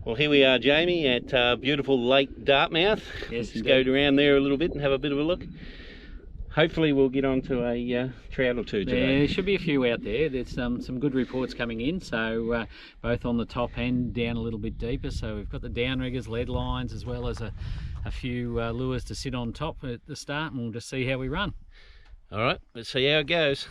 Well, here we are, Jamie, at beautiful Lake Dartmouth. Yes, just go around there a little bit and have a bit of a look. Hopefully we'll get onto a trout or two today. There should be a few out there. There's some good reports coming in, so both on the top and down a little bit deeper. So we've got the downriggers, lead lines, as well as a few lures to sit on top at the start, and we'll just see how we run. All right, let's see how it goes.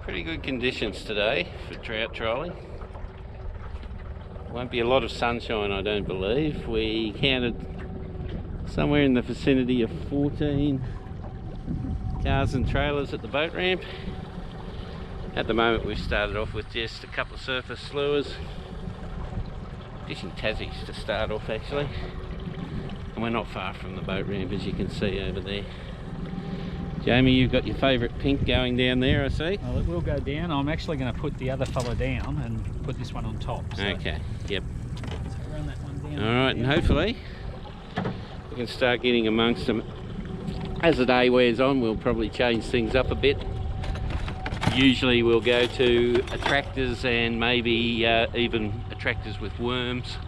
Pretty good conditions today for trout trolling. Won't be a lot of sunshine, I don't believe. We counted somewhere in the vicinity of 14 cars and trailers at the boat ramp. At the moment we've started off with just a couple of surface lures, fishing Tassies to start off actually, and we're not far from the boat ramp, as you can see over there. Jamie, you've got your favourite pink going down there, I see. Well, it will go down. I'm actually going to put the other fella down and put this one on top. So. Okay, yep. So run that one down. Alright, and hopefully we can start getting amongst them. As the day wears on, we'll probably change things up a bit. Usually we'll go to attractors and maybe even attractors with worms.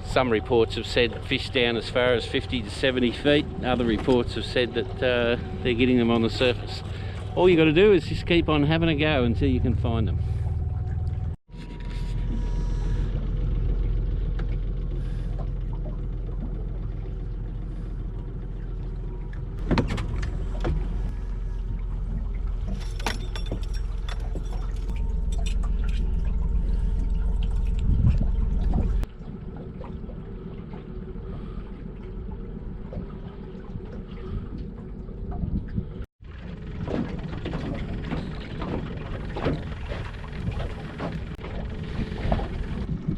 Some reports have said fish down as far as 50 to 70 feet. Other reports have said that they're getting them on the surface. All you got to do is just keep on having a go until you can find them.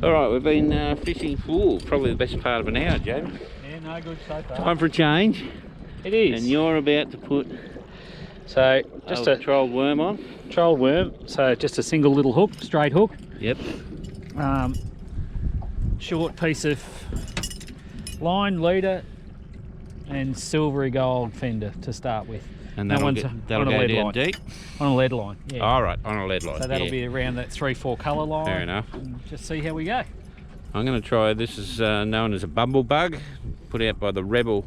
Alright, we've been fishing for probably the best part of an hour, Jamie. Yeah, no good so far. Time for a change. It is. And you're about to put just a trolled worm on. Trolled worm, so just a single little hook, straight hook. Yep. Short piece of line, leader, and silvery gold fender to start with. And that'll go down deep? On a lead line, yeah. Alright, on a lead line. So that'll be around that 3-4 colour line. Fair enough. And just see how we go. I'm going to try, this is known as a bumblebug, put out by the Rebel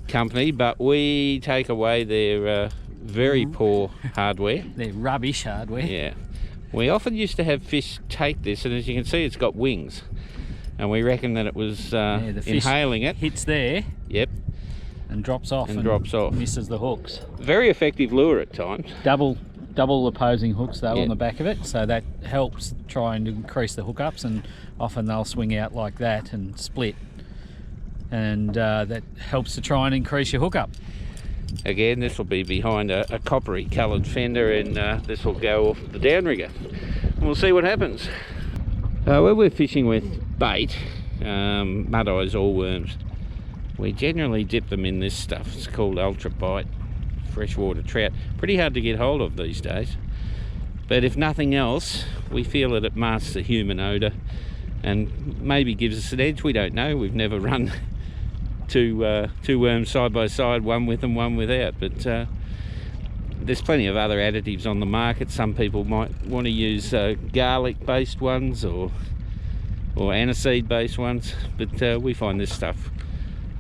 company, but we take away their very poor hardware. They're rubbish hardware. Yeah. We often used to have fish take this, and as you can see it's got wings. And we reckon that it was the fish inhaling it. Hits there. Yep. And drops off. And drops off. Misses the hooks. Very effective lure at times. Double opposing hooks though on the back of it, so that helps try and increase the hookups, and often they'll swing out like that and split, and that helps to try and increase your hookup. Again, this will be behind a coppery coloured fender, and this will go off the downrigger. We'll see what happens. When we're fishing with bait, mud eyes or worms, we generally dip them in this stuff. It's called ultra bite freshwater trout. Pretty hard to get hold of these days, but if nothing else, we feel that it masks the human odour and maybe gives us an edge. We don't know. We've never run two worms side by side, one with and one without, but there's plenty of other additives on the market. Some people might want to use garlic based ones, or or aniseed based ones, but we find this stuff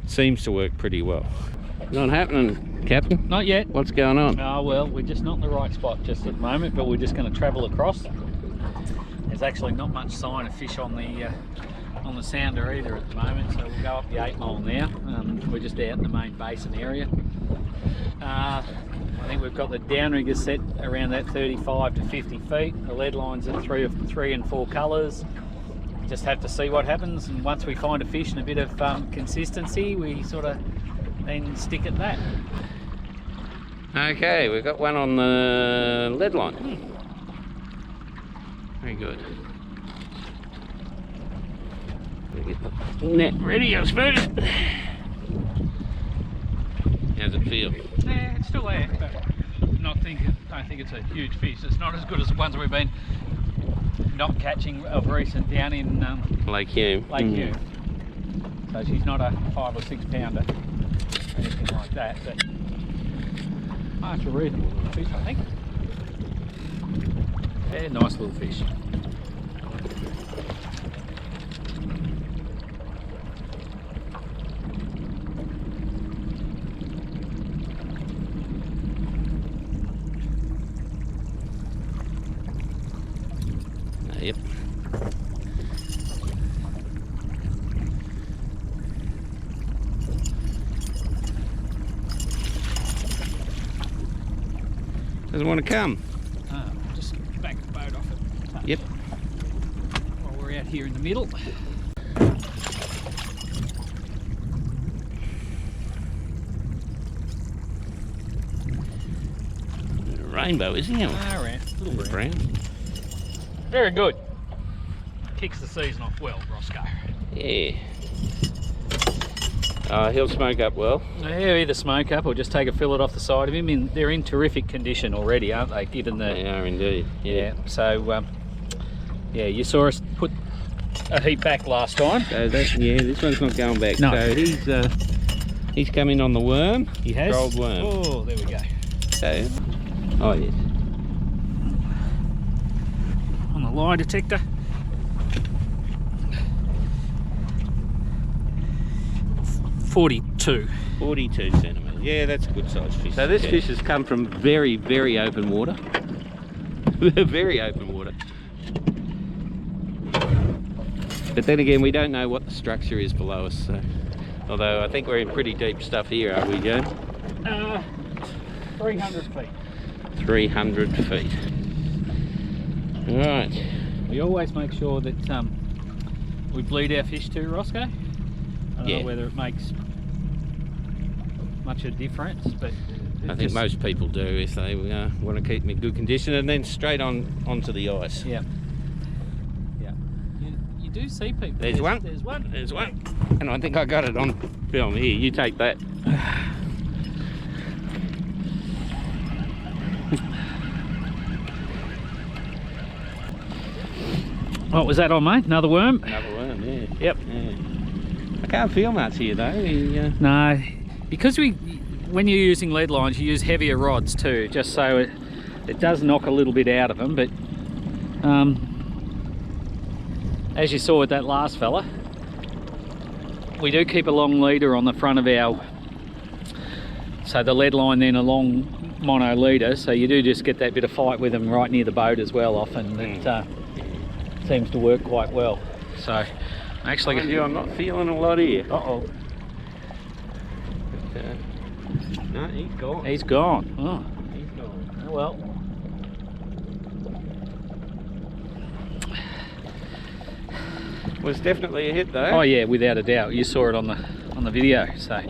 seems to work pretty well. Not happening, Captain? Not yet. What's going on? Oh well, we're just not in the right spot just at the moment, but we're just going to travel across. There's actually not much sign of fish on the sounder either at the moment, so we'll go up the 8 Mile now. We're just out in the main basin area. I think we've got the downriggers set around that 35 to 50 feet. The lead lines are three and four colours. Just have to see what happens, and once we find a fish and a bit of consistency, we sort of then stick at that. Okay, we've got one on the lead line. Very good. Get the net ready, I suppose. How's it feel? Yeah, it's still there, but don't think it's a huge fish. It's not as good as the ones we've been not catching of recent down in Lake Hume. Hume. So she's not a 5 or 6 pounder, anything like that. But it's a reasonable little fish, I think. Yeah, nice little fish. Yep. Doesn't want to come. Just back the boat off it. Yep. While we're out here in the middle. Rainbow, isn't it? Around. Little Brown. Very good. Kicks the season off well, Roscoe. Yeah. He'll smoke up well. Yeah, either smoke up or just take a fillet off the side of him. They're in terrific condition already, aren't they? Given the They are indeed. yeah. So yeah, you saw us put a heap back last time. So this one's not going back. No. So he's come in on the worm. He has. Old worm. Oh, there we go. So, oh yes. On the lie detector. 42. 42 centimetres. Yeah, that's a good size fish. So this fish has come from very, very open water. Very open water. But then again, we don't know what the structure is below us. So, although I think we're in pretty deep stuff here, are we, James? 300 feet. 300 feet. Right. We always make sure that we bleed our fish too, Roscoe. I don't know whether it makes much of a difference, but I think most people do if they want to keep them in good condition, and then straight onto the ice. Yeah. Yeah. You do see people. There's one. There's one. There's one. And I think I got it on film. Here, you take that. What was that on, mate? Another worm? Another worm, yeah. Yep. Yeah. I can't feel much here though. No, because when you're using lead lines, you use heavier rods too, just so it does knock a little bit out of them. But as you saw with that last fella, we do keep a long leader on the front of our, so the lead line then a long mono leader, so you do just get that bit of fight with them right near the boat as well often. It seems to work quite well. So actually, I'm not feeling a lot here. Uh-oh. But, no, he's gone. He's gone. Oh. He's gone. Oh well. Was definitely a hit though. Oh yeah, without a doubt. You saw it on the video. So,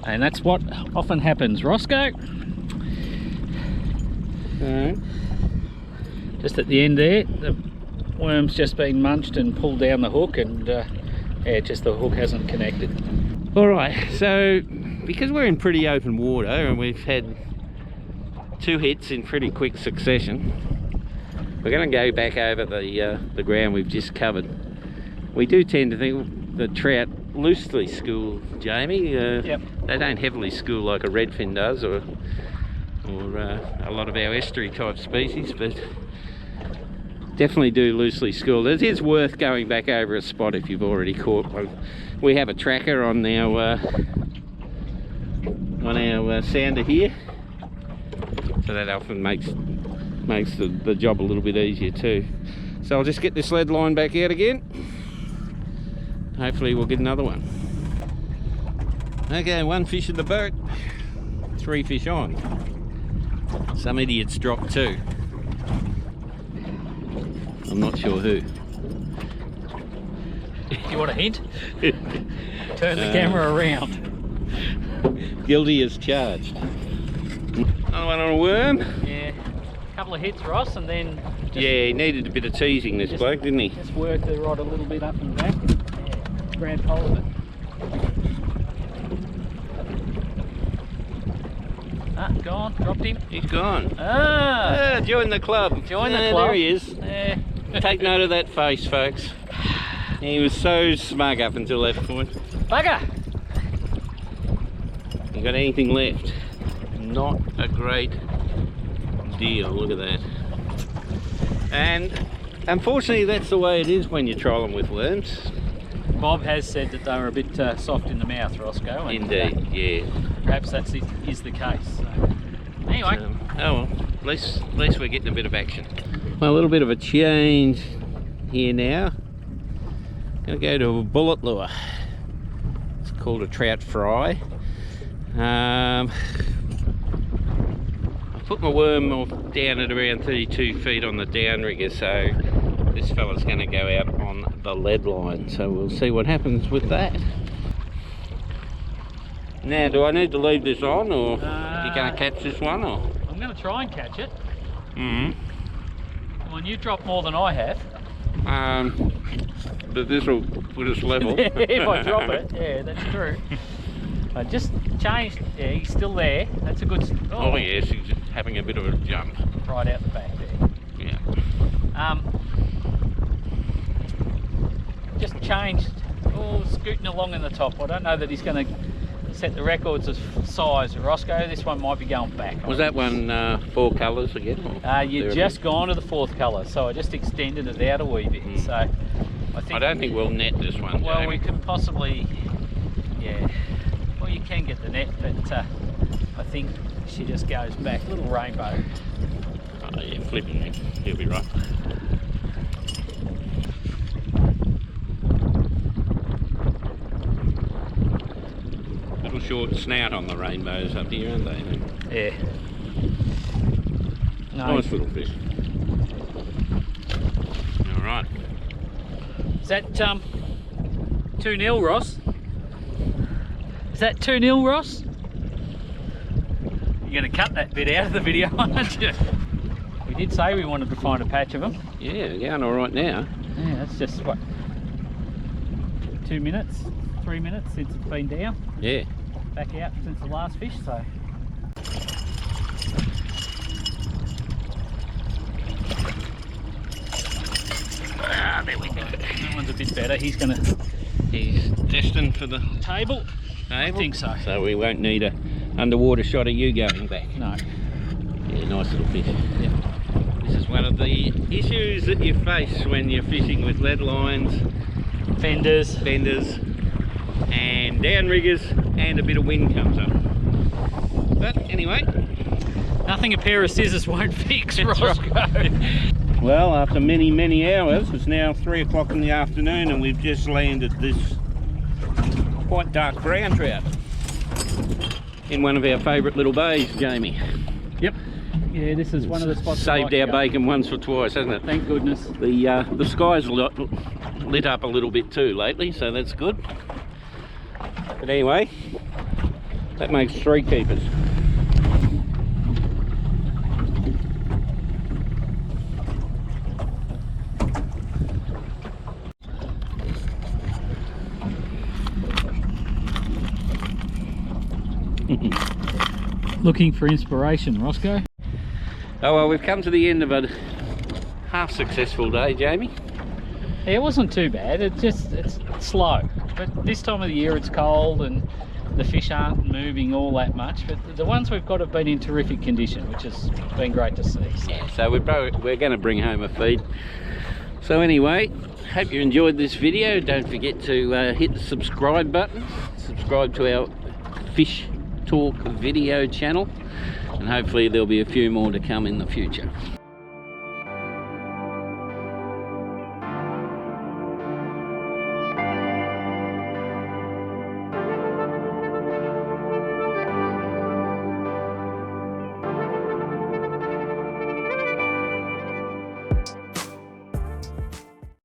and that's what often happens, Roscoe. Just at the end there, the worm's just been munched and pulled down the hook, and yeah, just the hook hasn't connected. All right, so because we're in pretty open water and we've had 2 hits in pretty quick succession, we're going to go back over the ground we've just covered. We do tend to think that trout loosely school, Jamie. Yep. They don't heavily school like a redfin does, or a lot of our estuary type species, but definitely do loosely schooled. It is worth going back over a spot if you've already caught one. We have a tracker on our sounder here, so that often makes the job a little bit easier too. So I'll just get this lead line back out again. Hopefully we'll get another one. Okay, 1 fish in the boat, 3 fish on. Some idiots dropped 2. I'm not sure who. Do you want a hint? Turn the camera around. Guilty as charged. Another one on a worm. Yeah, a couple of hits, Ross, and then Yeah, he needed a bit of teasing, this bloke, didn't he? just work the rod a little bit up and back, and grab hold of it. Ah, gone, dropped him. He's gone. Ah, Join the club. join the club. There he is. Yeah. Take note of that face, folks. He was so smug up until that point. Bugger! You got anything left? Not a great deal. Look at that. And unfortunately, that's the way it is when you try them with worms. Bob has said that they were a bit soft in the mouth, Roscoe. And, Indeed, yeah. perhaps that is the case. So, anyway. Oh well, at least we're getting a bit of action. Well, a little bit of a change here now. Gonna go to a bullet lure. It's called a trout fry. I put my worm down at around 32 feet on the downrigger, so this fella's going to go out on the lead line. So we'll see what happens with that. Now, do I need to leave this on, or are you going to catch this one? Or I'm going to try and catch it. mm-hmm. Come on, you dropped more than I have. But this will put us level. If I drop it, yeah, that's true. I just changed. Yeah, he's still there. That's a good. Oh yes, he's just having a bit of a jump. Right out the back there. Yeah. Just changed. Oh, scooting along in the top. I don't know that he's going to set the records of size, Roscoe. This one might be going back. Was that one 4 colours again? You've just gone to the 4th colour, so I just extended it out a wee bit. So I don't think we'll net this one. Well, Jamie. we can possibly, yeah. Well, you can get the net, but I think she just goes back. Little rainbow. Oh yeah, flipping him. He'll be right. Little short snout on the rainbows up here, aren't they? Yeah. No. Nice little fish. All right. Is that 2-0, Ross? Is that 2-0, Ross? You're going to cut that bit out of the video, aren't you? We did say we wanted to find a patch of them. Yeah, going all right now. Yeah, that's just what, 2 minutes, 3 minutes since it's been down. Yeah. Back out since the last fish, so. There we go. That one's a bit better. He's destined for the table. I think so. So we won't need a underwater shot of you going back. No. Yeah, nice little fish. Yeah. This is one of the issues that you face when you're fishing with lead lines, Fenders, and downriggers, and a bit of wind comes up. But anyway, nothing a pair of scissors won't fix, Roscoe. Right. Well, after many hours, it's now 3 o'clock in the afternoon, and we've just landed this quite dark brown trout in one of our favourite little bays, Jamie. Yep. Yeah, this is one of the spots. Saved our bacon once or twice, hasn't it? Thank goodness. The sky's lit up a little bit too lately, so that's good. But anyway, that makes 3 keepers. Looking for inspiration, Roscoe? Oh well, we've come to the end of a half successful day, Jamie. Yeah, it wasn't too bad. It's slow. But this time of the year it's cold, and the fish aren't moving all that much, but the ones we've got have been in terrific condition, which has been great to see. So. Yeah, so we're going to bring home a feed. So anyway, hope you enjoyed this video. Don't forget to hit the subscribe button, subscribe to our Fishtalk video channel, and hopefully there'll be a few more to come in the future.